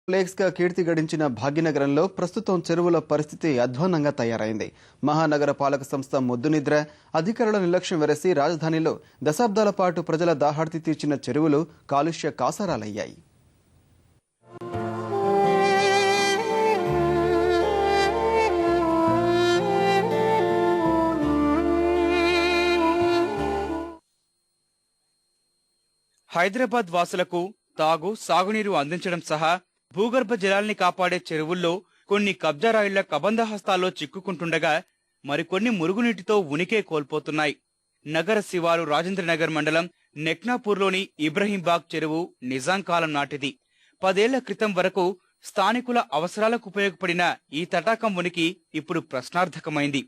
Flakes గా కీర్తి గడించిన భాగ్యనగరంలో ప్రస్తుతం చెరువుల పరిస్థితి అధ్వాన్నంగా తయారైంది. మహానగర పాలక సంస్థ మొద్దునిద్ర, అధికారుల నిర్లక్ష్యం వెరసి రాజధానిలో దశాబ్దాల పాటు ప్రజల దాహార్తి తీర్చిన చెరువులు కాలుష్య కాసారాలయ్యాయి. హైదరాబాద్ వాసులకు తాగు, సాగునీరు అందించడం సహా భూగర్భ జలాల్ని కాపాడే చెరువుల్లో కొన్ని కబ్జారాయిళ్ల కబంధహస్తాల్లో చిక్కుకుంటుండగా మరికొన్ని మురుగునీటితో ఉనికే కోల్పోతున్నాయి. నగర శివారు రాజేంద్రనగర్ మండలం నెక్నాపూర్లోని ఇబ్రహీంబాగ్ చెరువు నిజాం కాలం నాటిది. 10 ఏళ్ల క్రితం వరకు స్థానికుల అవసరాలకు ఉపయోగపడిన ఈ తటాకం ఉనికి ఇప్పుడు ప్రశ్నార్థకమైంది.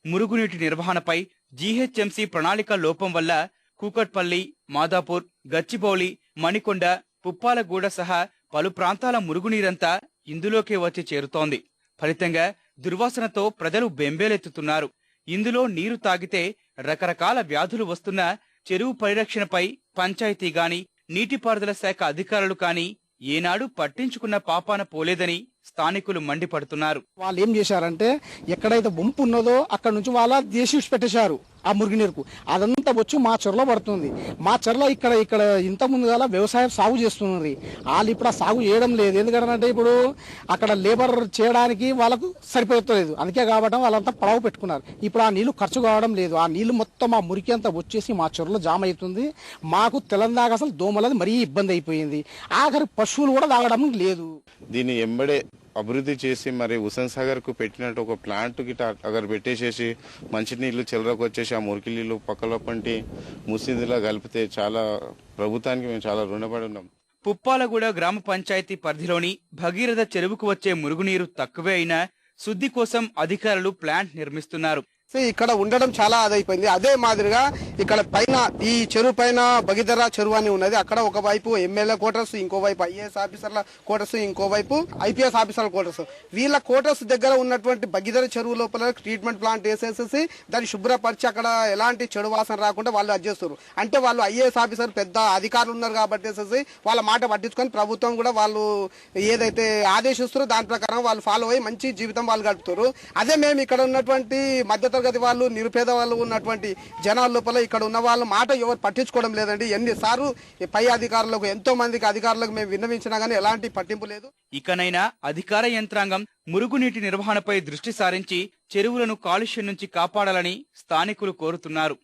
మురుగునీటి నిర్వహణపై జీహెచ్ఎంసీ ప్రణాళిక లోపం వల్ల కూకట్పల్లి, మాదాపూర్, గచ్చిబౌలి, మణికొండ, పుప్పాలగూడ సహా పలు ప్రాంతాల మురుగునీరంతా ఇందులోకే వచ్చి చేరుతోంది. ఫలితంగా దుర్వాసనతో ప్రజలు బెంబేలెత్తుతున్నారు. ఇందులో నీరు తాగితే రకరకాల వ్యాధులు వస్తున్నా చెరువు పరిరక్షణపై పంచాయతీ గాని, నీటిపారుదల శాఖ అధికారులు కాని ఏనాడు పట్టించుకున్న పాపాన పోలేదని స్థానికులు మండిపడుతున్నారు. వాళ్ళు ఏం చేశారంటే ఎక్కడైతే వంపు ఉన్నదో అక్కడ నుంచి వాళ్ళ దేశీ పెట్టేశారు. ఆ మురుగునీరుకు అదంతా వచ్చి మా చెరలో పడుతుంది. మా చెరలో ఇక్కడ ఇంత ముందు గల వ్యవసాయం సాగు చేస్తున్నారు. వాళ్ళు ఇప్పుడు ఆ సాగు చేయడం లేదు. ఎందుకంటే ఇప్పుడు అక్కడ లేబర్ చేయడానికి వాళ్ళకు సరిపోతలేదు. అందుకే కాబట్టి వాళ్ళంతా పడవ పెట్టుకున్నారు. ఇప్పుడు ఆ నీళ్లు ఖర్చు కావడం లేదు. ఆ నీళ్లు మొత్తం ఆ మురికి అంతా వచ్చేసి మా చెరలో జామ అవుతుంది. మాకు తెలంగాణ అసలు దోమలది మరీ ఇబ్బంది అయిపోయింది. ఆఖరి పశువులు కూడా తాగడం లేదు. దీన్ని ఎంబడే అభివృద్ధి చేసి మరి హుస్సేన్ సాగర్ కు పెట్టినట్టు ఒక ప్లాంట్ గిట అక్కడ పెట్టేసేసి మంచినీళ్లు చెలరకు వచ్చేసి ఆ మురికి నీళ్లు పక్కలో పంటి ముసిందిలా కలిపితే చాలా ప్రభుత్వానికి మేము చాలా రుణపడి ఉన్నాం. పుప్పాలగూడ గ్రామ పంచాయతీ పరిధిలోని భగీరథ చెరువుకు వచ్చే మురుగునీరు తక్కువే అయినా శుద్ధి కోసం అధికారులు ప్లాంట్ నిర్మిస్తున్నారు. ఇక్కడ ఉండడం చాలా అదైపోయింది. అదే మాదిరిగా ఇక్కడ పైన ఈ చెరువు పైన భగీరథ చెరువు అని ఉన్నది. అక్కడ ఒకవైపు ఎమ్మెల్యే క్వార్టర్స్, ఇంకోవైపు ఐఏఎస్ ఆఫీసర్ల క్వార్టర్స్, ఇంకోవైపు ఐపీఎస్ ఆఫీసర్ల క్వార్టర్స్. వీళ్ళ క్వార్టర్స్ దగ్గర ఉన్నటువంటి భగీరథ చెరువు లోపల ట్రీట్మెంట్ ప్లాంట్ వేసేసేసి దాన్ని శుభ్రపరిచి అక్కడ ఎలాంటి చెడు వాసన రాకుండా వాళ్ళు అది చేస్తారు. అంటే వాళ్ళు ఐఏఎస్ ఆఫీసర్ పెద్ద అధికారులు ఉన్నారు కాబట్టి వాళ్ళ మాట పట్టించుకొని ప్రభుత్వం కూడా వాళ్ళు ఏదైతే ఆదేశిస్తారో దాని ప్రకారం వాళ్ళు ఫాలో అయ్యి మంచి జీవితం వాళ్ళు గడుపుతారు. అదే మేము ఇక్కడ ఉన్నటువంటి మధ్య తరగతి వాళ్ళు, నిరుపేద వాళ్ళు ఉన్నటువంటి జనాల లోపల ఇక్కడ ఉన్న వాళ్ళ మాట ఎవరు పట్టించుకోవడం లేదండి. ఎన్నిసార్లు పై అధికారులకు, ఎంతో మందికి అధికారులకు మేము విన్నవించినా గానీ ఎలాంటి పట్టింపు లేదు. ఇకనైనా అధికార యంత్రాంగం మురుగునీటి నిర్వహణపై దృష్టి సారించి చెరువులను కాలుష్యం నుంచి కాపాడాలని స్థానికులు కోరుతున్నారు.